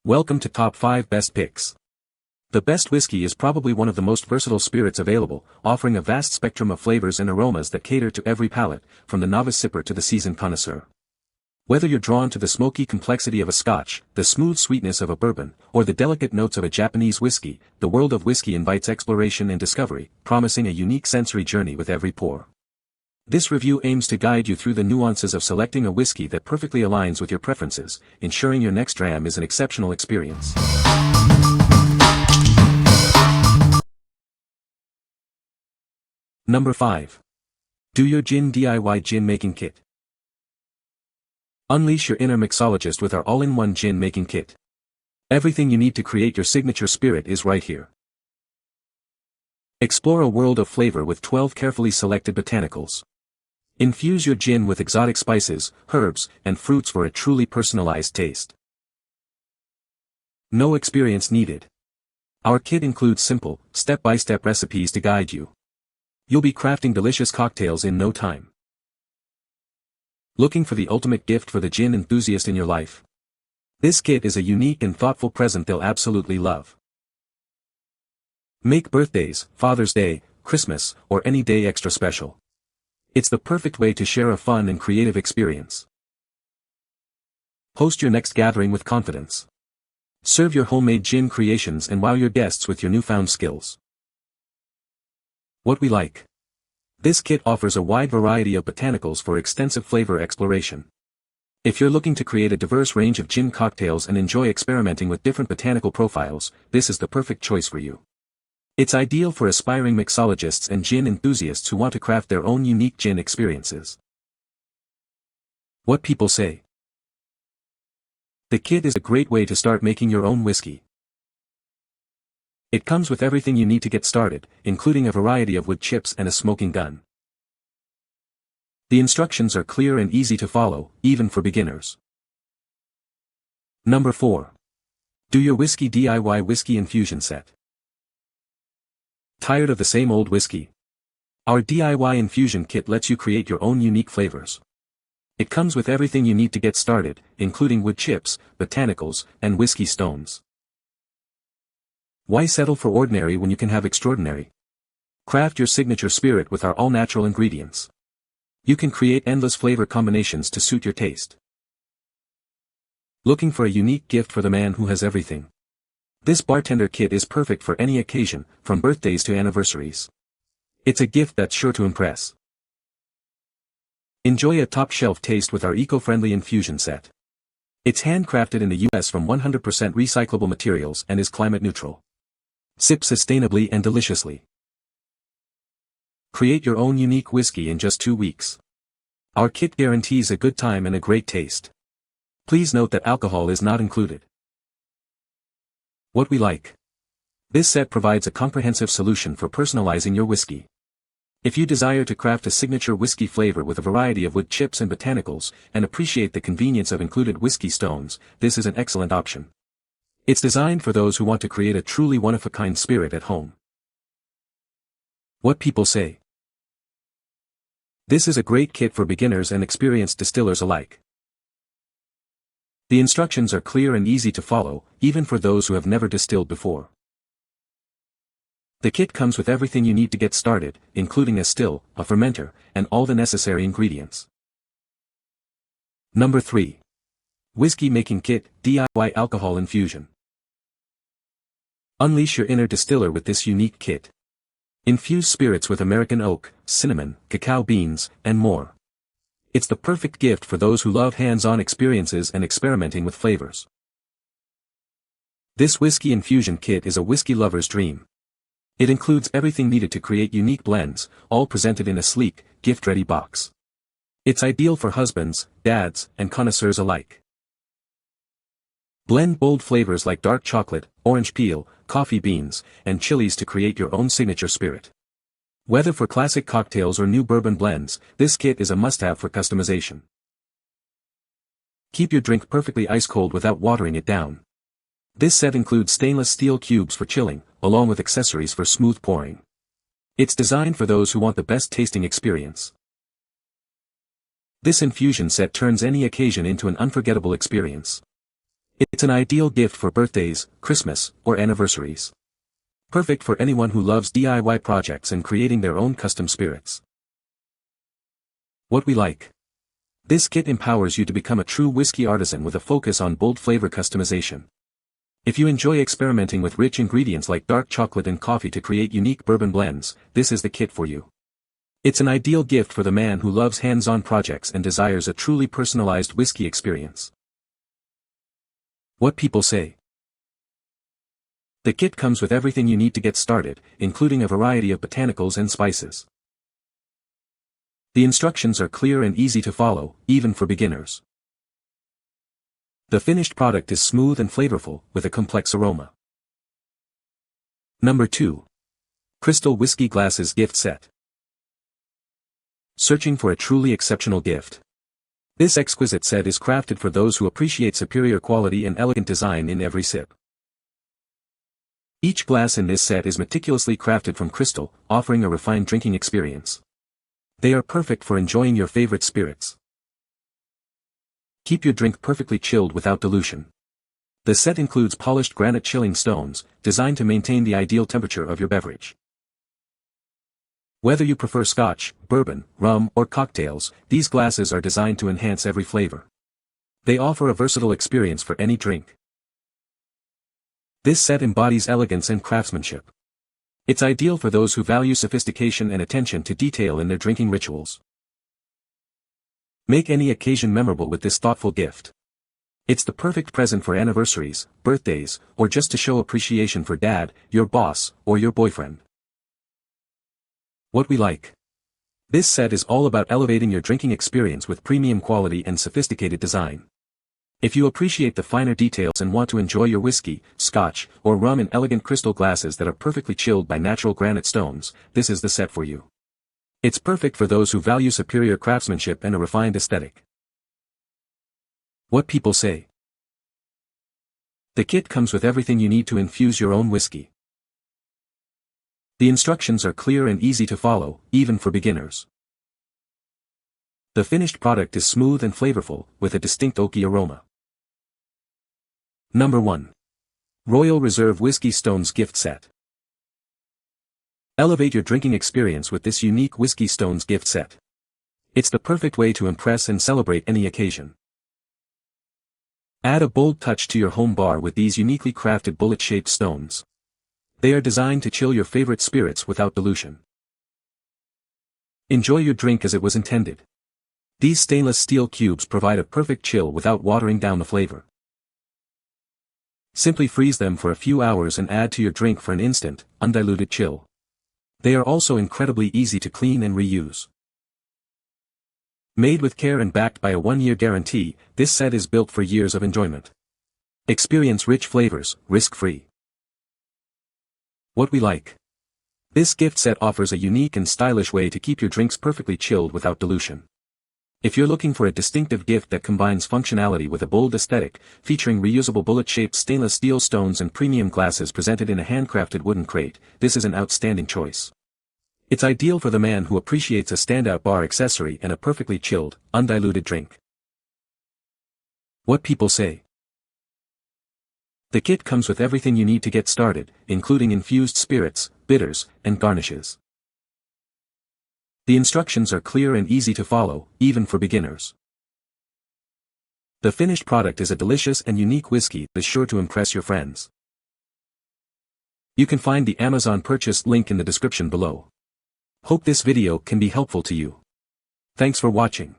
Welcome to Top 5 Best Picks. The best whiskey is probably one of the most versatile spirits available, offering a vast spectrum of flavors and aromas that cater to every palate, from the novice sipper to the seasoned connoisseur. Whether you're drawn to the smoky complexity of a Scotch, the smooth sweetness of a Bourbon, or the delicate notes of a Japanese whiskey, the world of whiskey invites exploration and discovery, promising a unique sensory journey with every pour. This review aims to guide you through the nuances of selecting a whiskey that perfectly aligns with your preferences, ensuring your next dram is an exceptional experience. Number 5. Do Your Gin DIY Gin Making Kit. Unleash your inner mixologist with our all-in-one gin making kit. Everything you need to create your signature spirit is right here. Explore a world of flavor with 12 carefully selected botanicals. Infuse your gin with exotic spices, herbs, and fruits for a truly personalized taste. No experience needed. Our kit includes simple, step-by-step recipes to guide you. You'll be crafting delicious cocktails in no time. Looking for the ultimate gift for the gin enthusiast in your life? This kit is a unique and thoughtful present they'll absolutely love. Make birthdays, Father's Day, Christmas, or any day extra special. It's the perfect way to share a fun and creative experience. Host your next gathering with confidence. Serve your homemade gin creations and wow your guests with your newfound skills. What we like. This kit offers a wide variety of botanicals for extensive flavor exploration. If you're looking to create a diverse range of gin cocktails and enjoy experimenting with different botanical profiles, this is the perfect choice for you. It's ideal for aspiring mixologists and gin enthusiasts who want to craft their own unique gin experiences. What people say. The kit is a great way to start making your own whiskey. It comes with everything you need to get started, including a variety of wood chips and a smoking gun. The instructions are clear and easy to follow, even for beginners. Number 4. Do Your Whiskey DIY Whiskey Infusion Set. Tired of the same old whiskey? Our DIY infusion kit lets you create your own unique flavors. It comes with everything you need to get started, including wood chips, botanicals, and whiskey stones. Why settle for ordinary when you can have extraordinary? Craft your signature spirit with our all-natural ingredients. You can create endless flavor combinations to suit your taste. Looking for a unique gift for the man who has everything? This bartender kit is perfect for any occasion, from birthdays to anniversaries. It's a gift that's sure to impress. Enjoy a top-shelf taste with our eco-friendly infusion set. It's handcrafted in the US from 100% recyclable materials and is climate neutral. Sip sustainably and deliciously. Create your own unique whiskey in just 2 weeks. Our kit guarantees a good time and a great taste. Please note that alcohol is not included. What we like. This set provides a comprehensive solution for personalizing your whiskey. If you desire to craft a signature whiskey flavor with a variety of wood chips and botanicals, and appreciate the convenience of included whiskey stones, this is an excellent option. It's designed for those who want to create a truly one-of-a-kind spirit at home. What people say. This is a great kit for beginners and experienced distillers alike. The instructions are clear and easy to follow, even for those who have never distilled before. The kit comes with everything you need to get started, including a still, a fermenter, and all the necessary ingredients. Number 3. Whiskey Making Kit DIY Alcohol Infusion. Unleash your inner distiller with this unique kit. Infuse spirits with American oak, cinnamon, cacao beans, and more. It's the perfect gift for those who love hands-on experiences and experimenting with flavors. This whiskey infusion kit is a whiskey lover's dream. It includes everything needed to create unique blends, all presented in a sleek, gift-ready box. It's ideal for husbands, dads, and connoisseurs alike. Blend bold flavors like dark chocolate, orange peel, coffee beans, and chilies to create your own signature spirit. Whether for classic cocktails or new bourbon blends, this kit is a must-have for customization. Keep your drink perfectly ice-cold without watering it down. This set includes stainless steel cubes for chilling, along with accessories for smooth pouring. It's designed for those who want the best tasting experience. This infusion set turns any occasion into an unforgettable experience. It's an ideal gift for birthdays, Christmas, or anniversaries. Perfect for anyone who loves DIY projects and creating their own custom spirits. What we like. This kit empowers you to become a true whiskey artisan with a focus on bold flavor customization. If you enjoy experimenting with rich ingredients like dark chocolate and coffee to create unique bourbon blends, this is the kit for you. It's an ideal gift for the man who loves hands-on projects and desires a truly personalized whiskey experience. What people say. The kit comes with everything you need to get started, including a variety of botanicals and spices. The instructions are clear and easy to follow, even for beginners. The finished product is smooth and flavorful, with a complex aroma. Number 2. Crystal Whiskey Glasses Gift Set. Searching for a truly exceptional gift? This exquisite set is crafted for those who appreciate superior quality and elegant design in every sip. Each glass in this set is meticulously crafted from crystal, offering a refined drinking experience. They are perfect for enjoying your favorite spirits. Keep your drink perfectly chilled without dilution. The set includes polished granite chilling stones, designed to maintain the ideal temperature of your beverage. Whether you prefer Scotch, bourbon, rum, or cocktails, these glasses are designed to enhance every flavor. They offer a versatile experience for any drink. This set embodies elegance and craftsmanship. It's ideal for those who value sophistication and attention to detail in their drinking rituals. Make any occasion memorable with this thoughtful gift. It's the perfect present for anniversaries, birthdays, or just to show appreciation for dad, your boss, or your boyfriend. What we like. This set is all about elevating your drinking experience with premium quality and sophisticated design. If you appreciate the finer details and want to enjoy your whiskey, Scotch, or rum in elegant crystal glasses that are perfectly chilled by natural granite stones, this is the set for you. It's perfect for those who value superior craftsmanship and a refined aesthetic. What people say. The kit comes with everything you need to infuse your own whiskey. The instructions are clear and easy to follow, even for beginners. The finished product is smooth and flavorful, with a distinct oaky aroma. Number 1. Royal Reserve Whiskey Stones Gift Set. Elevate your drinking experience with this unique Whiskey Stones gift set. It's the perfect way to impress and celebrate any occasion. Add a bold touch to your home bar with these uniquely crafted bullet-shaped stones. They are designed to chill your favorite spirits without dilution. Enjoy your drink as it was intended. These stainless steel cubes provide a perfect chill without watering down the flavor. Simply freeze them for a few hours and add to your drink for an instant, undiluted chill. They are also incredibly easy to clean and reuse. Made with care and backed by a 1-year guarantee, this set is built for years of enjoyment. Experience rich flavors, risk-free. What we like. This gift set offers a unique and stylish way to keep your drinks perfectly chilled without dilution. If you're looking for a distinctive gift that combines functionality with a bold aesthetic, featuring reusable bullet-shaped stainless steel stones and premium glasses presented in a handcrafted wooden crate, this is an outstanding choice. It's ideal for the man who appreciates a standout bar accessory and a perfectly chilled, undiluted drink. What people say. The kit comes with everything you need to get started, including infused spirits, bitters, and garnishes. The instructions are clear and easy to follow, even for beginners. The finished product is a delicious and unique whiskey that is sure to impress your friends. You can find the Amazon purchase link in the description below. Hope this video can be helpful to you. Thanks for watching.